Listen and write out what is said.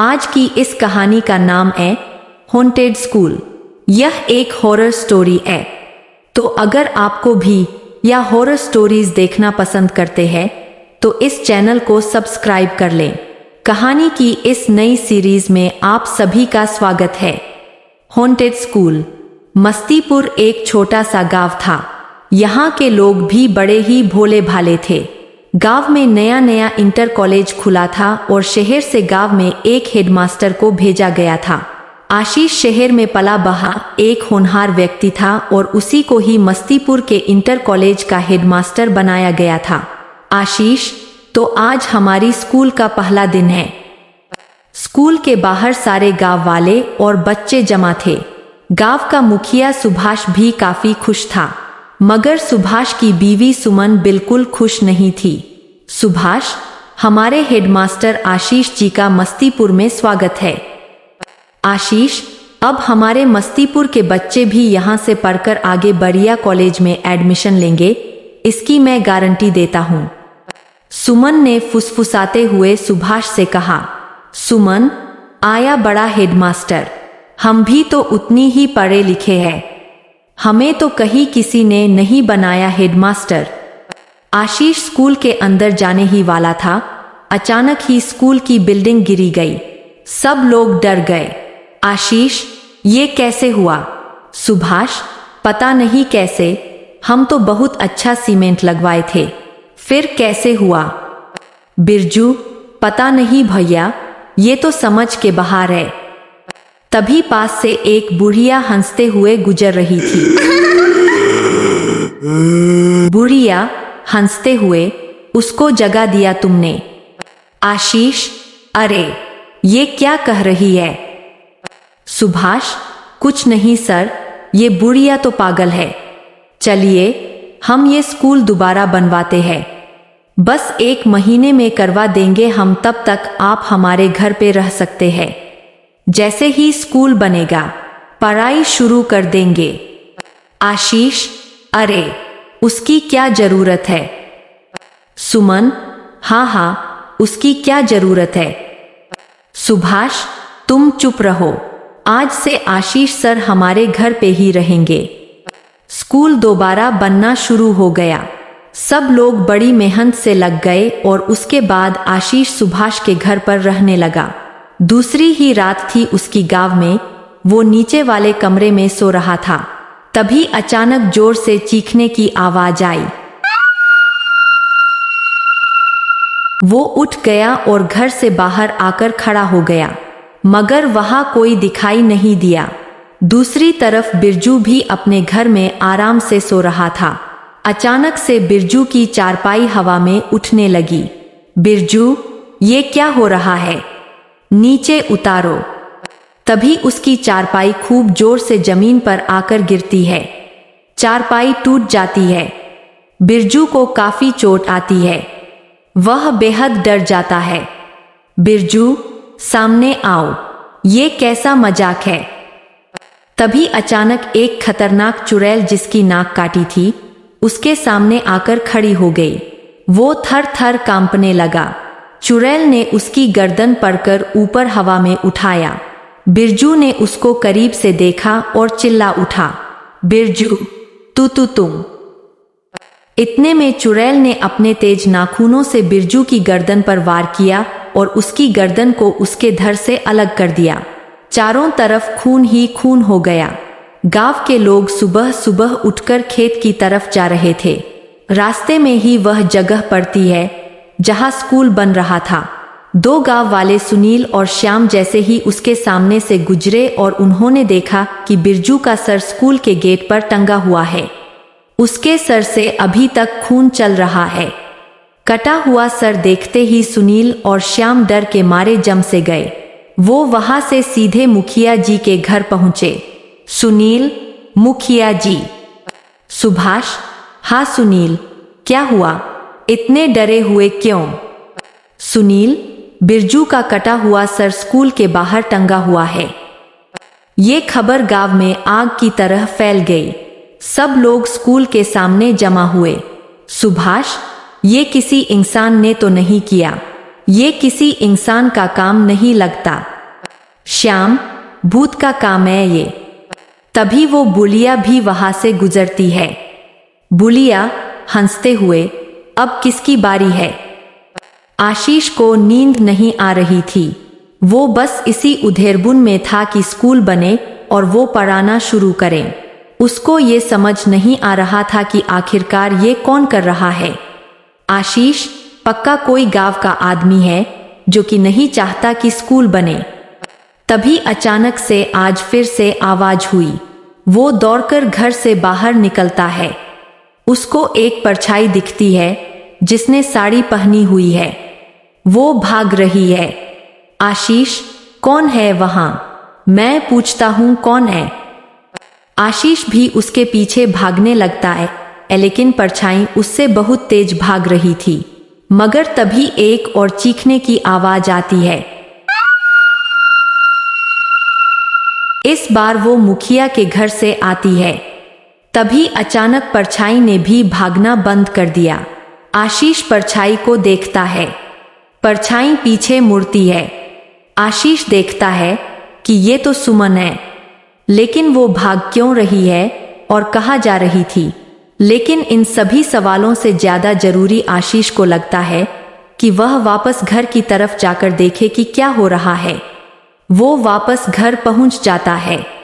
आज की इस कहानी का नाम है हॉन्टेड स्कूल। यह एक हॉरर स्टोरी है। तो अगर आपको भी या हॉरर स्टोरीज देखना पसंद करते हैं तो इस चैनल को सब्सक्राइब कर लें। कहानी की इस नई सीरीज में आप सभी का स्वागत है। Haunted school. मस्तीपुर एक छोटा सा गांव था। यहाँ के लोग भी बड़े ही भोले भाले थे। गांव में नया नया इंटर कॉलेज खुला था और शहर से गांव में एक हेडमास्टर को भेजा गया था। आशीष शहर में पला बहा एक होनहार व्यक्ति था और उसी को ही मस्तीपुर के इंटर कॉलेज का हेडमास्टर बनाया गया था। आशीष, तो आज हमारी स्कूल का पहला दिन है। स्कूल के बाहर सारे गांव वाले और बच्चे जमा थे। गांव का मुखिया सुभाष भी काफी खुश था, मगर सुभाष की बीवी सुमन बिल्कुल खुश नहीं थी। सुभाष, हमारे हेडमास्टर आशीष जी का मस्तीपुर में स्वागत है। आशीष, अब हमारे मस्तीपुर के बच्चे भी यहाँ से पढ़कर आगे बढ़िया कॉलेज में एडमिशन लेंगे, इसकी मैं गारंटी देता हूँ। सुमन ने फुसफुसाते हुए सुभाष से कहा। सुमन, आया बड़ा हेडमास्टर, हम भी तो उतनी ही पढ़े लिखे हैं, हमें तो कहीं किसी ने नहीं बनाया हेडमास्टर। आशीष स्कूल के अंदर जाने ही वाला था, अचानक ही स्कूल की बिल्डिंग गिरी गई। सब लोग डर गए। आशीष, ये कैसे हुआ? सुभाष, पता नहीं कैसे, हम तो बहुत अच्छा सीमेंट लगवाए थे, फिर कैसे हुआ? बिरजू, पता नहीं भैया, ये तो समझ के बाहर है। तभी पास से एक बुढ़िया हंसते हुए गुजर रही थी। बुढ़िया हंसते हुए, उसको जगा दिया तुमने। आशीष, अरे ये क्या कह रही है? सुभाष, कुछ नहीं सर, ये बुढ़िया तो पागल है। चलिए हम ये स्कूल दोबारा बनवाते हैं, बस 1 महीने में करवा देंगे हम, तब तक आप हमारे घर पे रह सकते हैं। जैसे ही स्कूल बनेगा पढ़ाई शुरू कर देंगे। आशीष, अरे उसकी क्या जरूरत है? सुमन, हाँ, उसकी क्या जरूरत है? सुभाष, तुम चुप रहो, आज से आशीष सर हमारे घर पे ही रहेंगे। स्कूल दोबारा बनना शुरू हो गया। सब लोग बड़ी मेहनत से लग गए और उसके बाद आशीष सुभाष के घर पर रहने लगा। दूसरी ही रात थी उसकी गांव में। वो नीचे वाले कमरे में सो रहा था, तभी अचानक जोर से चीखने की आवाज आई। वो उठ गया और घर से बाहर आकर खड़ा हो गया, मगर वहां कोई दिखाई नहीं दिया। दूसरी तरफ बिरजू भी अपने घर में आराम से सो रहा था। अचानक से बिरजू की चारपाई हवा में उठने लगी। बिरजू, ये क्या हो रहा है? नीचे उतारो। तभी उसकी चारपाई खूब जोर से जमीन पर आकर गिरती है। चारपाई टूट जाती है। बिरजू को काफी चोट आती है। वह बेहद डर जाता है। बिरजू, सामने आओ, ये कैसा मजाक है? तभी अचानक एक खतरनाक चुड़ैल जिसकी नाक काटी थी, उसके सामने आकर खड़ी हो गई। वो थर थर कांपने लगा। चुड़ैल ने उसकी गर्दन पकड़कर ऊपर हवा में उठाया। बिरजू ने उसको करीब से देखा और चिल्ला उठा, बिरजू, तुम। इतने में चुड़ैल ने अपने तेज नाखूनों से बिरजू की गर्दन पर वार किया और उसकी गर्दन को उसके धड़ से अलग कर दिया। चारों तरफ खून ही खून हो गया। गांव के लोग सुबह सुबह उठकर खेत की तरफ जा रहे थे। रास्ते में ही वह जगह पड़ती है जहां स्कूल बन रहा था। 2 गांव वाले सुनील और श्याम जैसे ही उसके सामने से गुजरे और उन्होंने देखा कि बिरजू का सर स्कूल के गेट पर टंगा हुआ है। उसके सर से अभी तक खून चल रहा है। कटा हुआ सर देखते ही सुनील और श्याम डर के मारे जम से गए। वो वहां से सीधे मुखिया जी के घर पहुंचे। सुनील, मुखिया जी। सुभाष, हाँ सुनील, क्या हुआ? इतने डरे हुए क्यों? सुनील, बिरजू का कटा हुआ सर स्कूल के बाहर टंगा हुआ है। ये खबर गांव में आग की तरह फैल गई। सब लोग स्कूल के सामने जमा हुए। सुभाष, ये किसी इंसान ने तो नहीं किया, ये किसी इंसान का काम नहीं लगता। श्याम, भूत का काम है ये। तभी वो बुलिया भी वहां से गुजरती है। बुलिया हंसते हुए, अब किसकी बारी है? आशीष को नींद नहीं आ रही थी। वो बस इसी उधेड़बुन में था कि स्कूल बने और वो पढ़ाना शुरू करें। उसको ये समझ नहीं आ रहा था कि आखिरकार ये कौन कर रहा है। आशीष पक्का कोई गांव का आदमी है जो कि नहीं चाहता कि स्कूल बने। तभी अचानक से आज फिर से आवाज हुई। वो दौड़कर घर से बाहर निकलता है। उसको एक परछाई दिखती है जिसने साड़ी पहनी हुई है। वो भाग रही है। आशीष, कौन है वहां? मैं पूछता हूं, कौन है? आशीष भी उसके पीछे भागने लगता है, लेकिन परछाई उससे बहुत तेज भाग रही थी। मगर तभी एक और चीखने की आवाज आती है। इस बार वो मुखिया के घर से आती है। तभी अचानक परछाई ने भी भागना बंद कर दिया। आशीष परछाई को देखता है। परछाई पीछे मुड़ती है। आशीष देखता है कि ये तो सुमन है, लेकिन वो भाग क्यों रही है और कहाँ जा रही थी? लेकिन इन सभी सवालों से ज्यादा जरूरी आशीष को लगता है कि वह वापस घर की तरफ जाकर देखे कि क्या हो रहा है। वो वापस घर पहुंच जाता है।